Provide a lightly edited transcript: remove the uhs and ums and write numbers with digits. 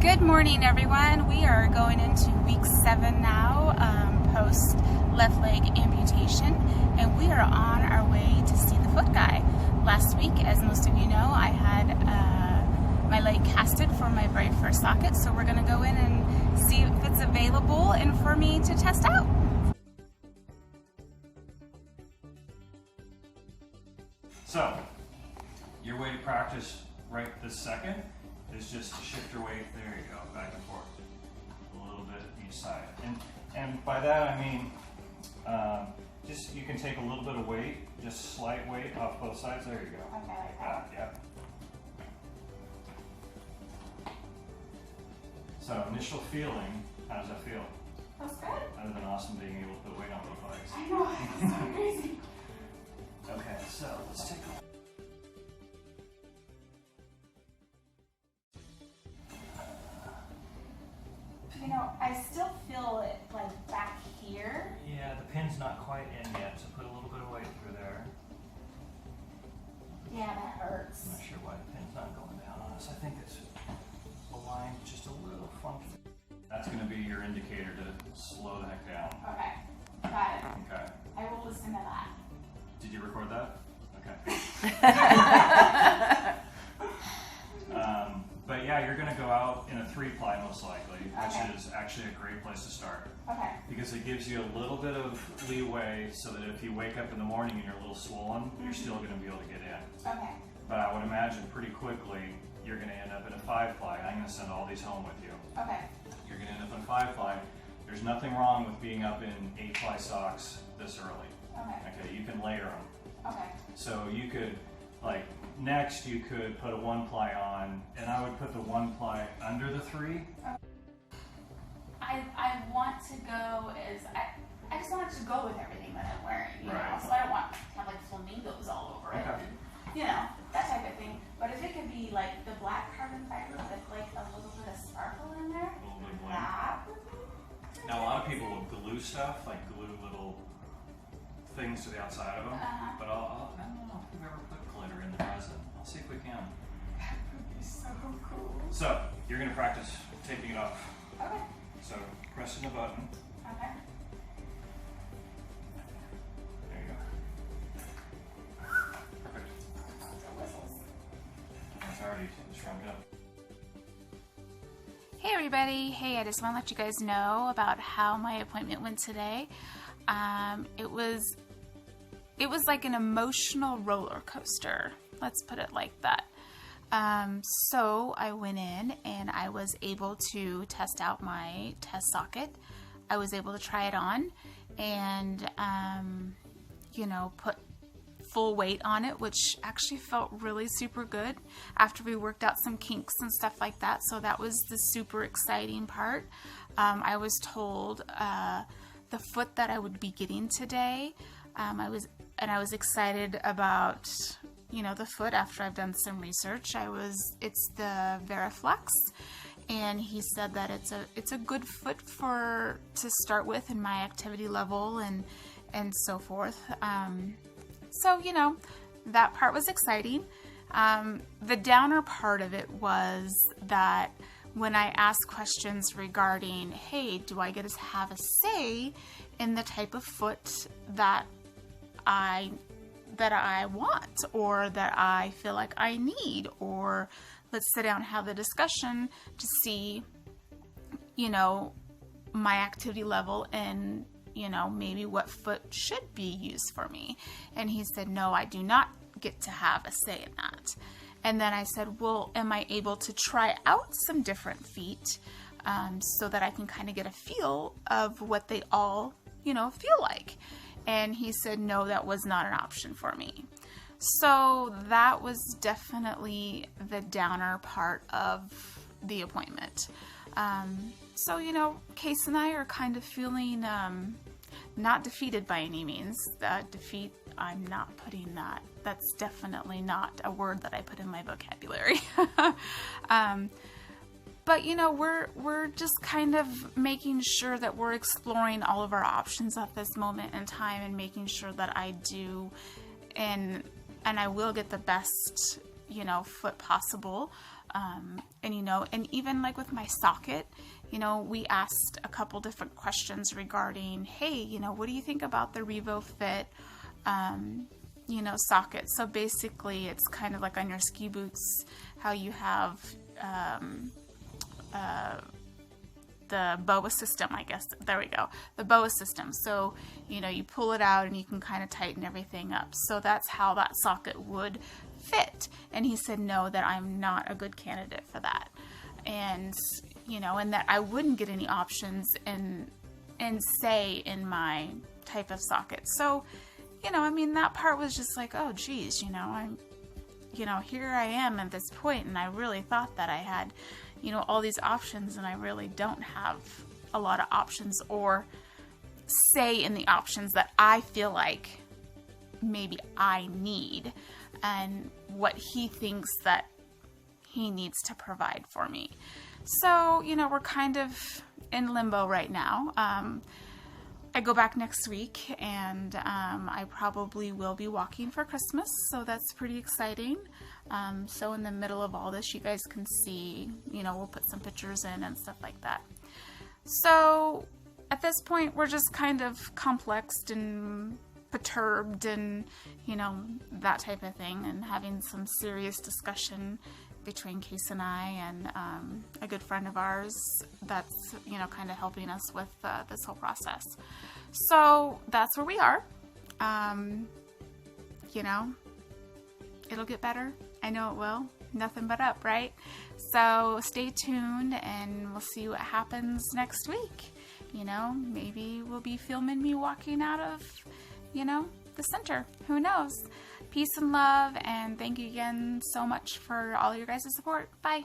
Good morning, everyone. We are going into week 7 now, post left leg amputation, and we are on our way to see the foot guy. Last week, as most of you know, I had my leg casted for my very first socket, so we're going to go in and see if it's available and for me to test out. So, your way to practice right this second is just to shift your weight, there you go, back and forth, a little bit each side. And by that I mean, just you can take a little bit of weight, just slight weight off both sides, there you go. Okay, like that. Yeah. So, initial feeling, how does that feel? That's good. That would have been awesome being able to put weight on both legs. I know, it's so crazy. Okay, so let's take a You know, I still feel it like back here. Yeah, the pin's not quite in yet, so put a little bit of weight through there. Yeah, that hurts. I'm not sure why the pin's not going down on us. I think it's aligned just a little funky. That's going to be your indicator to slow the heck down. Okay, got it. Okay. I will listen to that. Did you record that? Okay. But yeah, you're going to go out in a 3-ply most likely, which is actually a great place to start. Okay. Because it gives you a little bit of leeway so that if you wake up in the morning and you're a little swollen, you're still going to be able to get in. Okay. But I would imagine pretty quickly you're going to end up in a 5-ply. I'm going to send all these home with you. Okay. You're going to end up in 5-ply. There's nothing wrong with being up in 8-ply socks this early. Okay. Okay, you can layer them. Okay. So you could, like, next you could put a 1-ply on, and I would put the 1-ply under the 3. I want to go as, I just want it to go with everything that I'm wearing, you know, Right. so I don't want to have like flamingos all over it, Okay. and, you know, that type of thing. But if it could be like the black carbon fiber with like a little bit of sparkle in there, A little bit of bling. that would be Now a lot of people will glue stuff, like glue little things to the outside of them, but I don't know if we've ever put glitter in the resin. I'll see if we can. That would be so cool. So, you're going to practice taking it off. Okay. So, pressing the button. Okay. There you go. Perfect. The whistles. It's already shrunk up. Hey everybody, hey, I just want to let you guys know about how my appointment went today. It was like an emotional roller coaster, let's put it like that. So I went in and I was able to test out my test socket. I was able to try it on and, you know, put full weight on it, which actually felt really super good after we worked out some kinks and stuff like that. So that was the super exciting part. I was told the foot that I would be getting today, I was excited about, you know, the foot after I've done some research. It's the Veriflex, and he said that it's a good foot to start with in my activity level and so forth. So, you know, that part was exciting. The downer part of it was that when I asked questions regarding, hey, do I get to have a say in the type of foot that I want or that I feel like I need, or let's sit down and have the discussion to see, you know, my activity level and, you know, maybe what foot should be used for me. And he said, no, I do not get to have a say in that. And then I said, well, am I able to try out some different feet so that I can kind of get a feel of what they all, you know, feel like? And he said, no, that was not an option for me. So that was definitely the downer part of the appointment. So, you know, Case and I are kind of feeling not defeated by any means. Defeat, I'm not putting that. That's definitely not a word that I put in my vocabulary. But, you know, we're just kind of making sure that we're exploring all of our options at this moment in time and making sure that I do and I will get the best, you know, foot possible. And, you know, and even like with my socket, you know, we asked a couple different questions regarding, hey, you know, what do you think about the RevoFit, you know, socket? So basically it's kind of like on your ski boots, how you have, the BOA system, I guess. There we go. The BOA system. So, you know, you pull it out and you can kind of tighten everything up. So that's how that socket would fit. And he said, no, that I'm not a good candidate for that. And, you know, and that I wouldn't get any options in say in my type of socket. So, you know, I mean, that part was just like, oh geez, you know, here I am at this point, and I really thought that I had, you know, all these options, and I really don't have a lot of options or say in the options that I feel like maybe I need and what he thinks that he needs to provide for me. So, you know, we're kind of in limbo right now. I go back next week, and I probably will be walking for Christmas, so that's pretty exciting. So in the middle of all this, you guys can see, you know, we'll put some pictures in and stuff like that. So at this point, we're just kind of complexed and perturbed and, you know, that type of thing, and having some serious discussion between Case and I and a good friend of ours that's, you know, kind of helping us with this whole process. So that's where we are. You know, it'll get better. I know it will. Nothing but up, right? So stay tuned, and we'll see what happens next week. You know, maybe we'll be filming me walking out of, you know, the center. Who knows? Peace and love, and thank you again so much for all your guys' support. Bye.